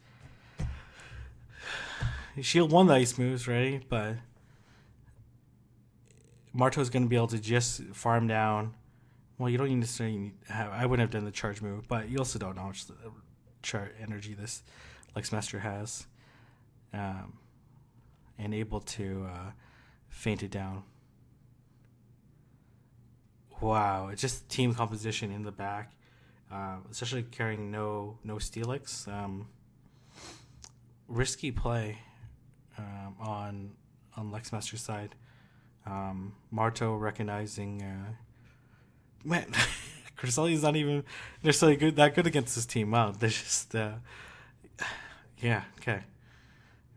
Shield won the ice moves, right? But Marto's going to be able to just farm down. Well, you don't necessarily have... I wouldn't have done the charge move, but you also don't know how much chart energy this LecsMaster has. And able to faint it down. Wow, it's just team composition in the back, especially carrying no Steelix. Risky play on LecsMaster's side. Marto recognizing, man, Cresselia's not even necessarily that good against this team. Wow, they're just yeah, okay.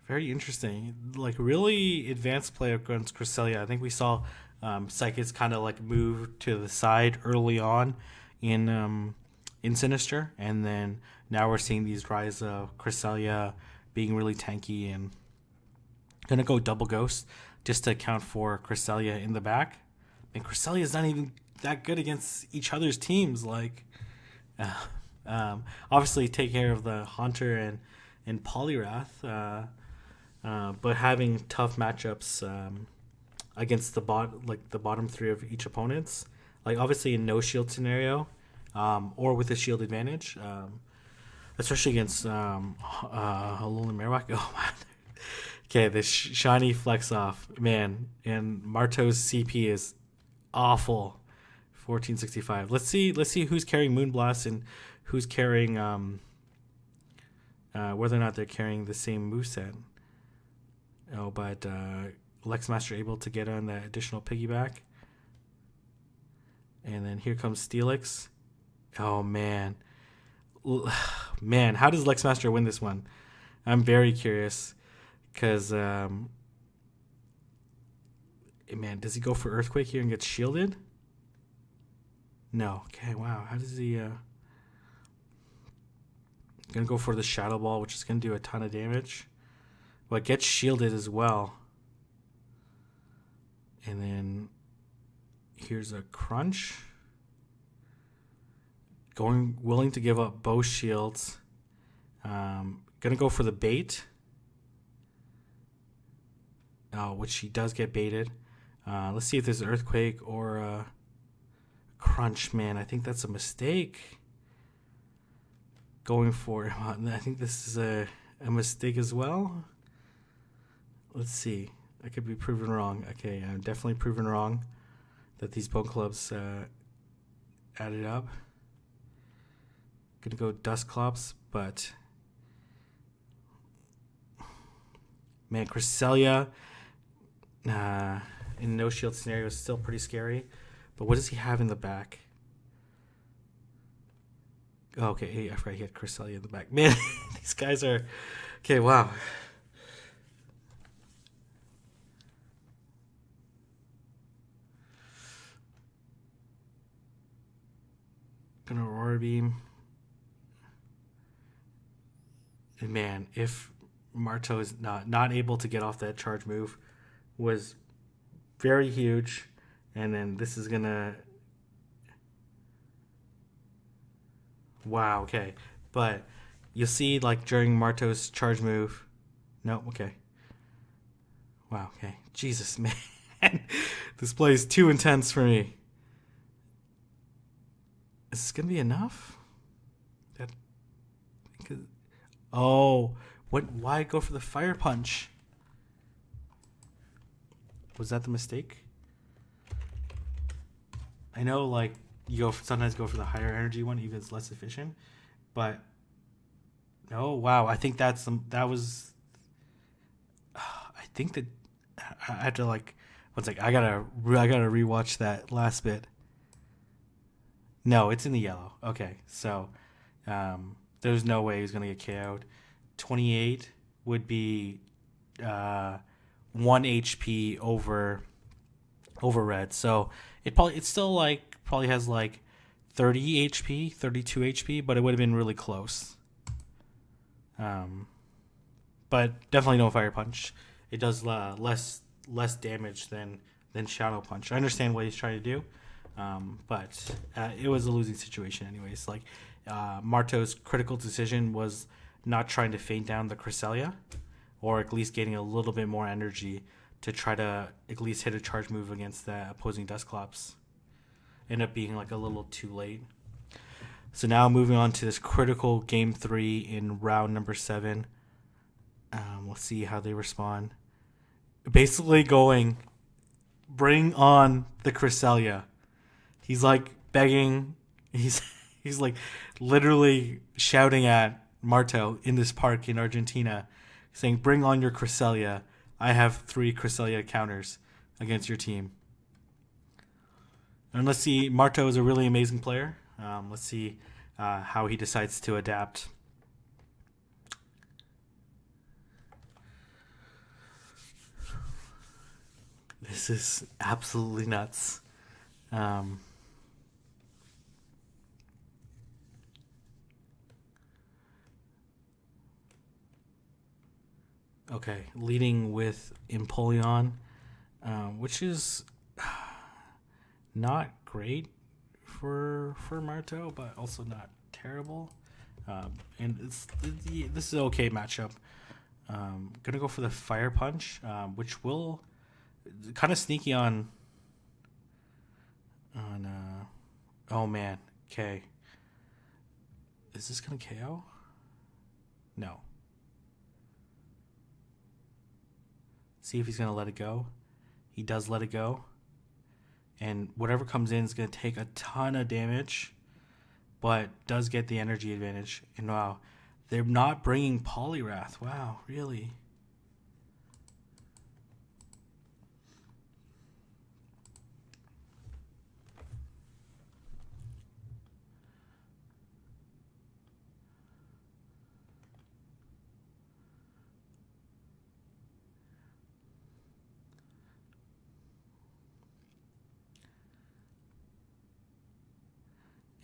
Very interesting. Like, really advanced play against Cresselia. I think we saw Psychics kind of like move to the side early on in Sinister, and then now we're seeing these rise of Cresselia being really tanky, and gonna go double Ghost just to account for Cresselia in the back. And Cresselia is not even that good against each other's teams. Like, obviously take care of the Hunter and Poliwrath. But having tough matchups against the bottom 3 of each opponent's, like obviously in no shield scenario, or with a shield advantage, especially against Alolan Marowak. Oh man, okay, this shiny flex off, man, and Marto's CP is awful. 1465. Let's see who's carrying Moonblast and who's carrying whether or not they're carrying the same moveset. Oh, but LecsMaster able to get on that additional piggyback. And then here comes Steelix. Oh, man. Man, how does LecsMaster win this one? I'm very curious. Because, man, does he go for Earthquake here and get shielded? No. Okay, wow. How does he... Gonna go for the Shadow Ball, which is gonna do a ton of damage. But gets shielded as well. And then here's a Crunch. Willing to give up both shields. Gonna go for the bait. Which he does get baited. Let's see if there's an Earthquake or a Crunch. Man, I think that's a mistake. Going for it. I think this is a mistake as well. Let's see. I could be proven wrong. Okay, I'm definitely proven wrong that these Bone Clubs added up. Gonna go Dusclops, but Man, Cresselia in no shield scenario is still pretty scary. But what does he have in the back? Oh, okay, hey, I forgot he had Cresselia in the back. Man, these guys are... Okay, wow. Gonna Aurora Beam. And man, if Marto is not able to get off that charge move, was very huge. And then this is gonna... Wow, okay. But you'll see, like, during Marto's charge move... No, okay. Wow, okay. Jesus, man. This play is too intense for me. Is this going to be enough? Oh, what? Why go for the fire punch? Was that the mistake? I know, like, you sometimes go for the higher energy one, even if it's less efficient. But, no, wow. I think that was... I think that I had to, like... One sec, I gotta rewatch that last bit. No, it's in the yellow. Okay, so there's no way he's gonna get KO'd. 28 would be 1 HP over red. So it's still like probably has like 30 HP, 32 HP, but it would have been really close. But definitely no fire punch. It does less damage than Shadow Punch. I understand what he's trying to do, but it was a losing situation anyways. Like Marto's critical decision was not trying to feint down the Cresselia, or at least getting a little bit more energy to try to at least hit a charge move against the opposing Dusclops. Ended up being like a little too late. So now moving on to this critical game 3 in round number 7. We'll see how they respond. Basically going, bring on the Cresselia. He's like begging. He's like literally shouting at Marto in this park in Argentina, saying, bring on your Cresselia. I have 3 Cresselia counters against your team. And let's see, Marto is a really amazing player. Let's see how he decides to adapt. This is absolutely nuts. Okay, leading with Empoleon, which is not great for Marto, but also not terrible. And this is an okay matchup. Gonna go for the Fire Punch, which will kind of sneaky on. Oh man, okay. Is this gonna KO? No. See if he's gonna let it go. He does let it go. And whatever comes in is going to take a ton of damage, but does get the energy advantage. And wow, they're not bringing Poliwrath. Wow, really?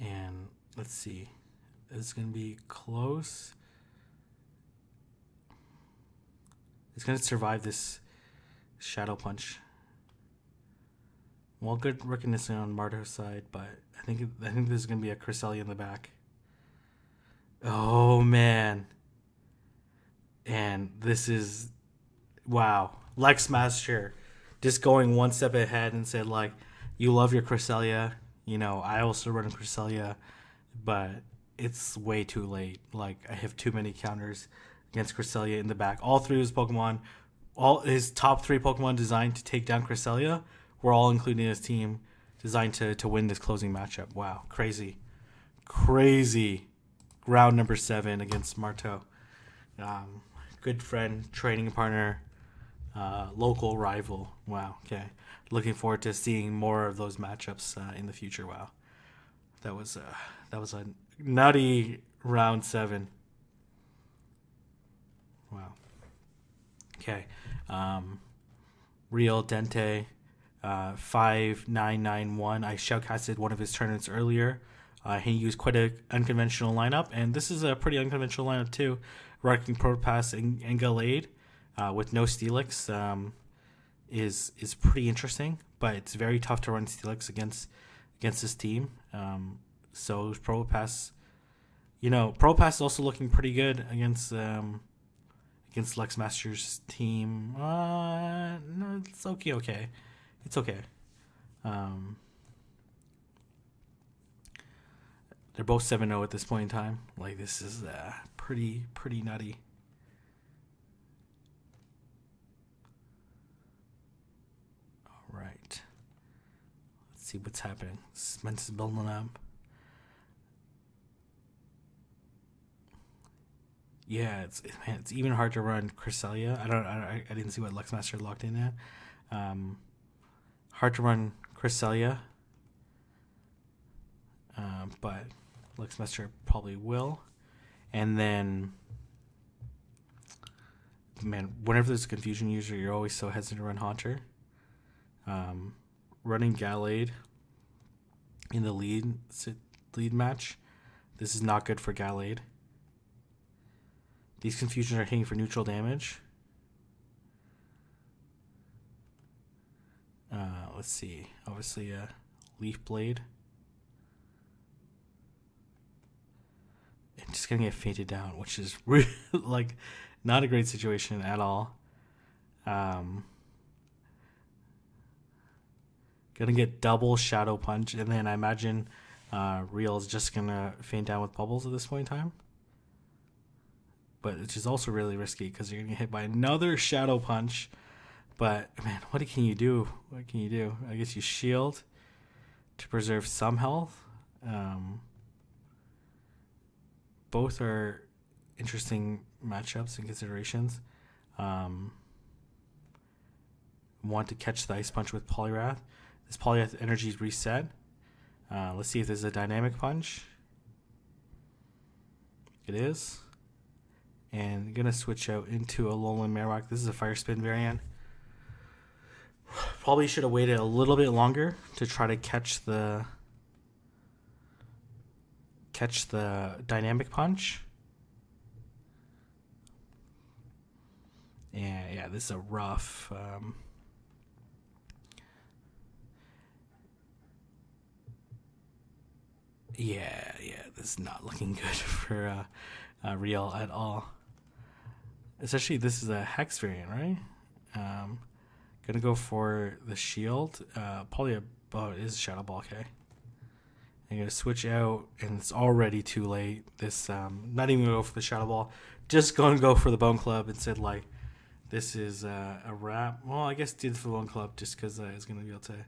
And let's see. It's going to be close. It's going to survive this Shadow Punch. Well, good recognition on Marto's side, but I think there's going to be a Cresselia in the back. Oh, man. And this is... Wow. LecsMaster just going one step ahead and said, like, you love your Cresselia. You know, I also run a Cresselia, but it's way too late. Like, I have too many counters against Cresselia in the back. All 3 of his Pokemon, all his top 3 Pokemon designed to take down Cresselia, were all included in his team, designed to win this closing matchup. Wow, crazy. Crazy. Round number 7 against Marto. Good friend, training partner, local rival. Wow. Okay. Looking forward to seeing more of those matchups in the future. Wow. That was a nutty round 7. Wow. Okay. Real Dente 5991. I shoutcasted one of his tournaments earlier. He used quite an unconventional lineup, and this is a pretty unconventional lineup too. Rocking Protopass and Gallade with no Steelix is pretty interesting, but it's very tough to run Steelix against this team. So Protopass, Protopass is also looking pretty good against LecsMaster's team. No, it's okay. It's okay. They're both 7-0 at this point in time. Like, this is pretty nutty. All right. Let's see what's happening. Spence is building up. Yeah, it's even hard to run Cresselia. I didn't see what LecsMaster locked in at. Hard to run Cresselia, but LecsMaster probably will. And then, man, whenever there's a confusion user, you're always so hesitant to run Haunter. Running Gallade in the lead match, this is not good for Gallade. These confusions are hitting for neutral damage. Let's see. Obviously, Leaf Blade. And just gonna get fainted down, which is really, like, not a great situation at all. Gonna get double Shadow Punch, and then I imagine Real is just gonna faint down with Bubbles at this point in time. But which is also really risky because you're gonna get hit by another Shadow Punch. But man, what can you do? I guess you shield to preserve some health. Both are interesting matchups and considerations. Want to catch the Ice Punch with Poliwrath. This Poliwrath energy is reset. Let's see if there's a Dynamic Punch. It is. And gonna switch out into a Alolan Marowak. This is a Fire Spin variant. Probably should have waited a little bit longer to try to catch the Dynamic Punch. And yeah, this is a rough. Yeah, this is not looking good for Real at all. Especially this is a Hex variant, right? Gonna go for the shield. Probably it is Shadow Ball, okay. I'm gonna switch out, and it's already too late. This not even gonna go for the Shadow Ball. Just gonna go for the Bone Club and said, like, this is a wrap. Well, I guess did the Bone Club just because I was gonna be able to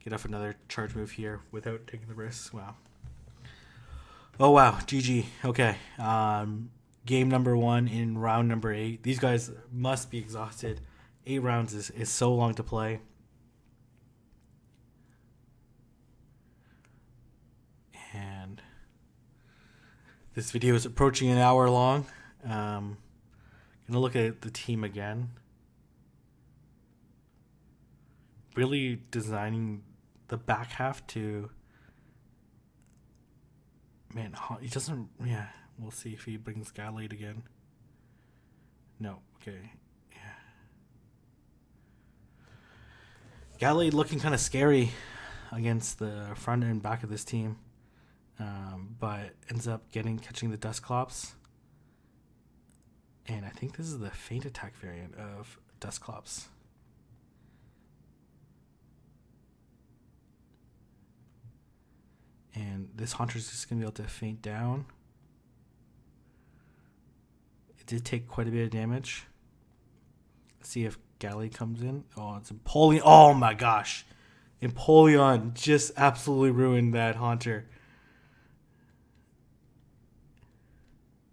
get off another charge move here without taking the risks. Wow. Oh wow, GG. Okay. Game number 1 in round number 8. These guys must be exhausted. 8 rounds is so long to play. And this video is approaching an hour long. Gonna look at the team again. Really designing the back half to... Man, he doesn't... Yeah, we'll see if he brings Gallade again. No, okay. Gallade looking kind of scary against the front and back of this team, but ends up catching the Dusclops. And I think this is the Feint Attack variant of Dusclops. And this Haunter's just going to be able to feint down. It did take quite a bit of damage. Let's see if Gallade comes in. Oh, it's Empoleon. Oh my gosh. Empoleon just absolutely ruined that Haunter.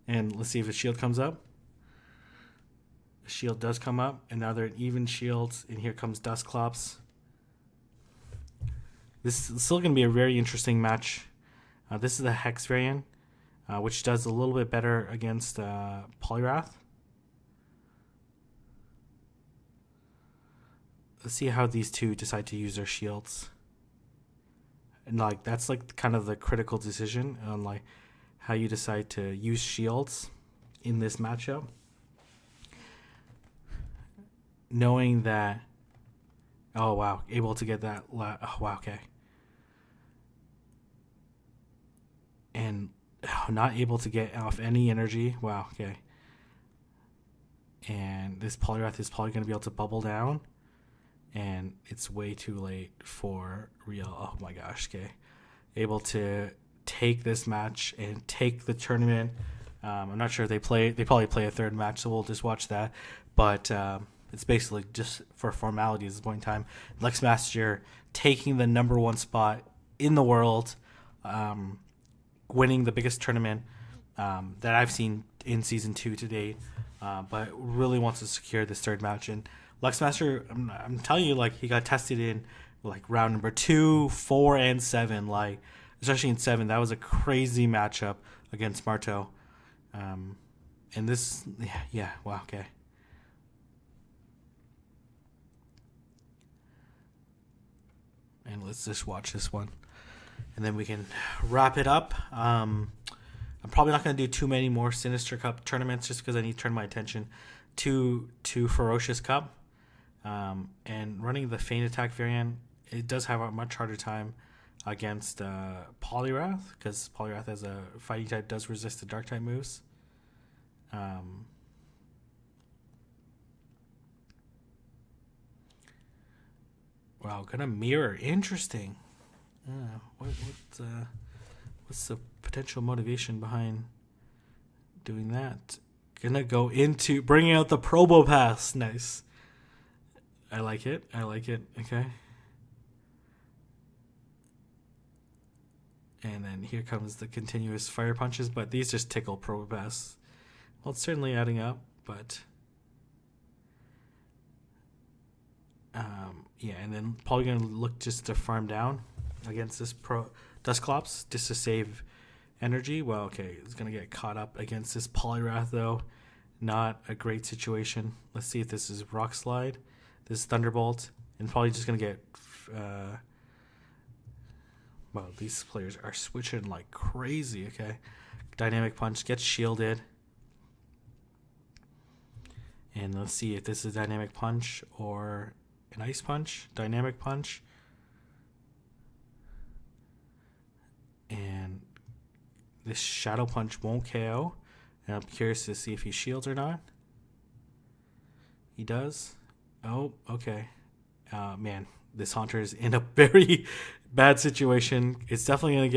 And let's see if his shield comes up. Shield does come up, and now they're in even shields, and here comes Dusclops. This is still going to be a very interesting match. This is the Hex variant, which does a little bit better against Poliwrath. Let's see how these two decide to use their shields. And like that's like kind of the critical decision on like how you decide to use shields in this matchup. Knowing that, oh wow, able to get that, oh wow, okay. And not able to get off any energy, wow, okay. And this Poliwrath is probably going to be able to bubble down. And it's way too late for real. Oh my gosh, okay. Able to take this match and take the tournament. I'm not sure if they probably play a third match, so we'll just watch that. But it's basically just for formality at this point in time. LecsMaster taking the #1 spot in the world, winning the biggest tournament that I've seen in Season 2 to date, but really wants to secure this third match. And LecsMaster, I'm telling you, like, he got tested in like round number 2, 4, and 7. Like, especially in 7, that was a crazy matchup against Marto. And this, yeah, wow, okay. And let's just watch this one, and then we can wrap it up. I'm probably not going to do too many more Sinister Cup tournaments just because I need to turn my attention to Ferocious Cup. And running the Feint Attack variant, it does have a much harder time against Poliwrath, because Poliwrath as a fighting type does resist the dark type moves. Wow, gonna mirror, interesting. What's the potential motivation behind doing that? Gonna go into bringing out the Probopass. Nice. I like it. Okay. And then here comes the continuous fire punches, but these just tickle Probopass. Well, it's certainly adding up, but yeah, and then probably gonna look just to farm down against this Dusclops just to save energy. Well, okay, it's gonna get caught up against this Poliwrath though. Not a great situation. Let's see if this is Rock Slide. This is Thunderbolt, and probably just gonna get. Well, these players are switching like crazy. Okay, Dynamic Punch gets shielded, and let's see if this is Dynamic Punch or an Ice Punch. Dynamic Punch, and this Shadow Punch won't KO. And I'm curious to see if he shields or not. He does. Oh, okay. Man, this Haunter is in a very bad situation. It's definitely going to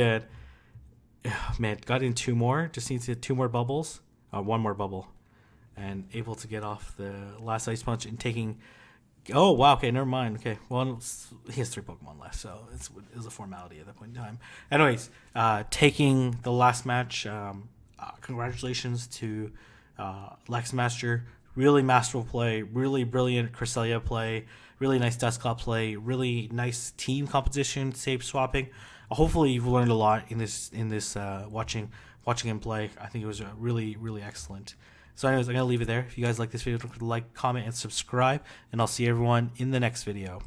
get... man, got in 2 more. Just needs to hit 2 more bubbles. 1 more bubble. And able to get off the last Ice Punch and taking... Oh, wow. Okay, never mind. Okay, well, he has 3 Pokemon left, so it was a formality at that point in time. Anyways, taking the last match... congratulations to LecsMaster. Really masterful play, really brilliant Cresselia play, really nice Dusclops play, really nice team composition, safe swapping. Hopefully you've learned a lot in this watching him play. I think it was really, really excellent. So anyways, I'm going to leave it there. If you guys like this video, don't forget to like, comment, and subscribe, and I'll see everyone in the next video.